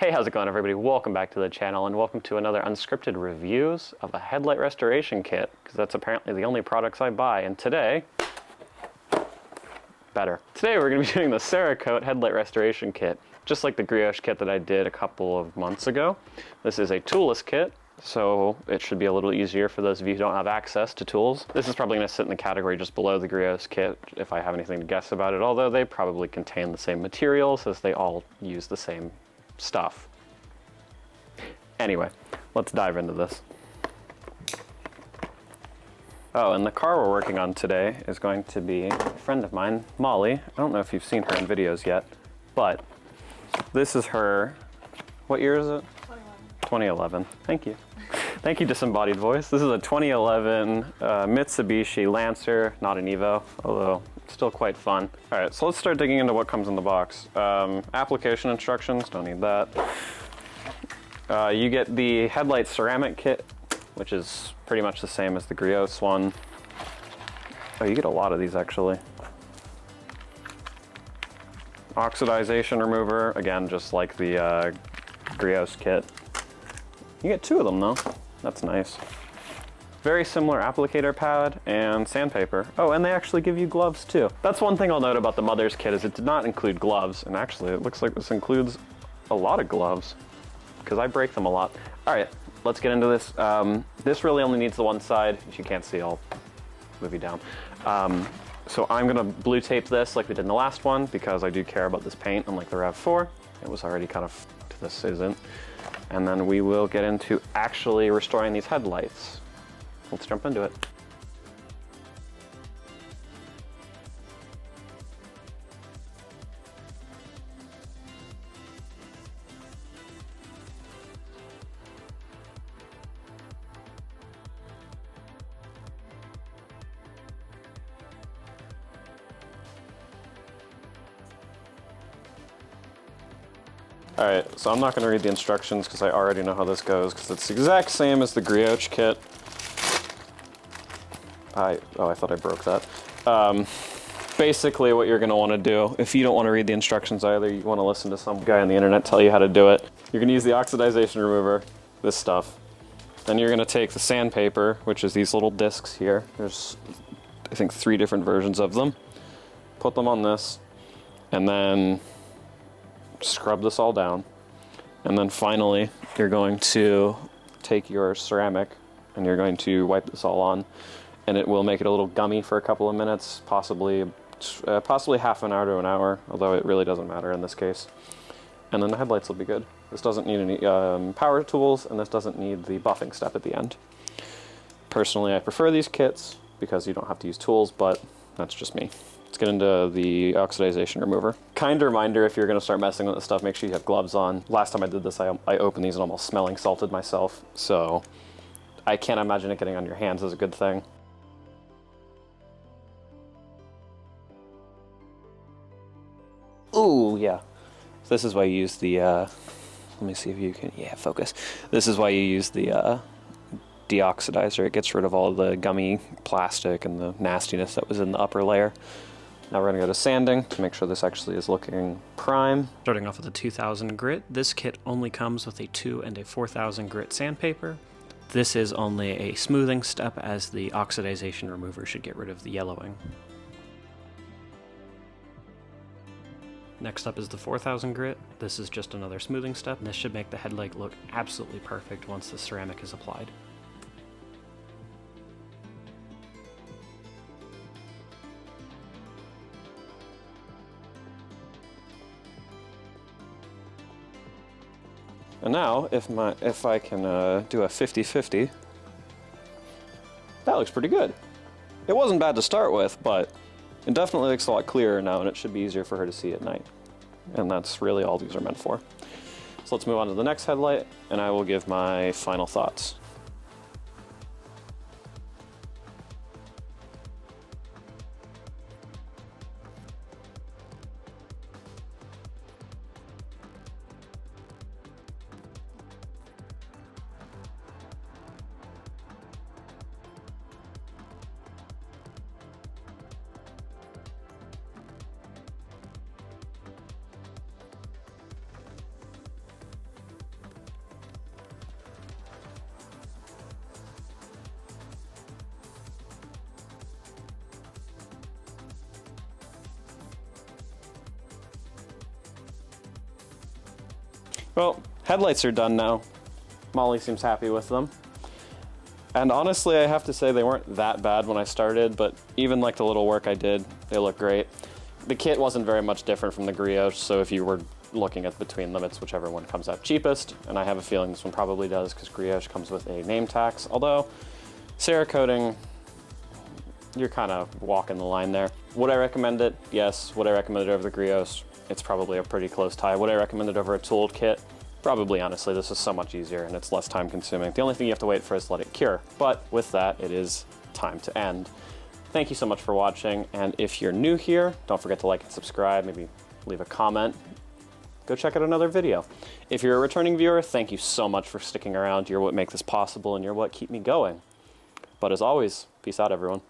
Hey, how's it going, everybody? Welcome back to the channel, and welcome to another Unscripted reviews of a headlight restoration kit, because that's apparently the only products I buy. And today, Today we're going to be doing the Cerecoat Headlight Restoration Kit, just like the Brioche kit that I did a couple of months ago. This is a toolless kit, so it should be a little easier for those of you who don't have access to tools. This is probably going to sit in the category just below the Brioche kit if I have anything to guess about it, although they probably contain the same materials as they all use the same stuff. Anyway, let's dive into this. Oh, and the car we're working on today is going to be a friend of mine, Molly. I don't know if you've seen her in videos yet, but this is her, what year is it? 2011. Thank you. Thank you, Disembodied Voice. This is a 2011 Mitsubishi Lancer, not an Evo, although still quite fun. All right, so let's start digging into what comes in the box. Application instructions, don't need that. You get the headlight ceramic kit, which is pretty much the same as the Brioche one. Oh, you get a lot of these actually. Oxidization remover, again, just like the Brioche kit. You get two of them though, that's nice. Very similar applicator pad and sandpaper. Oh, and they actually give you gloves too. That's one thing I'll note about the Mother's kit is it did not include gloves, and actually it looks like this includes a lot of gloves, because I break them a lot. All right, let's get into this. This really only needs the one side. If you can't see, I'll move you down. So I'm gonna blue tape this like we did in the last one, because I do care about this paint, unlike the RAV4. It was already kind of, this isn't. And then we will get into actually restoring these headlights. Let's jump into it. All right, so I'm not going to read the instructions because I already know how this goes, because it's the exact same as the Brioche kit. I thought I broke that. Basically what you're going to want to do, if you don't want to read the instructions either, you want to listen to some guy on the internet tell you how to do it. You're going to use the oxidization remover, this stuff. Then you're going to take the sandpaper, which is these little discs here. There's, I think, 3 different versions of them. Put them on this, and then scrub this all down. And then finally, you're going to take your ceramic and you're going to wipe this all on, and it will make it a little gummy for a couple of minutes, possibly half an hour to an hour, although it really doesn't matter in this case. And then the headlights will be good. This doesn't need any power tools, and this doesn't need the buffing step at the end. Personally, I prefer these kits because you don't have to use tools, but that's just me. Let's get into the oxidization remover. Kind reminder, if you're going to start messing with this stuff, make sure you have gloves on. Last time I did this, I opened these and almost smelling salted myself, so I can't imagine it getting on your hands is a good thing. Ooh, yeah. So this is why you use the, let me see if you can, yeah, focus. This is why you use the deoxidizer. It gets rid of all the gummy plastic and the nastiness that was in the upper layer. Now we're going to go to sanding to make sure this actually is looking prime. Starting off with a 2000 grit, this kit only comes with a 2 and a 4000 grit sandpaper. This is only a smoothing step, as the oxidization remover should get rid of the yellowing. Next up is the 4000 grit. This is just another smoothing step, and this should make the headlight look absolutely perfect once the ceramic is applied. And now, if I can do a 50-50, that looks pretty good. It wasn't bad to start with, but it definitely looks a lot clearer now, and it should be easier for her to see at night. And that's really all these are meant for. So let's move on to the next headlight, and I will give my final thoughts. Well, headlights are done now. Molly seems happy with them. And honestly, I have to say they weren't that bad when I started, but even like the little work I did, they look great. The kit wasn't very much different from the Brioche, so if you were looking at between them, it's whichever one comes out cheapest, and I have a feeling this one probably does because Brioche comes with a name tax, although Cerecoating, you're kind of walking the line there. Would I recommend it? Yes. Would I recommend it over the Brioche? It's probably a pretty close tie. Would I recommend it over a tooled kit? Probably, honestly. This is so much easier and it's less time consuming. The only thing you have to wait for is to let it cure. But with that, it is time to end. Thank you so much for watching, and if you're new here, don't forget to like and subscribe, maybe leave a comment. Go check out another video. If you're a returning viewer, thank you so much for sticking around. You're what make this possible and you're what keep me going. But as always, peace out, everyone.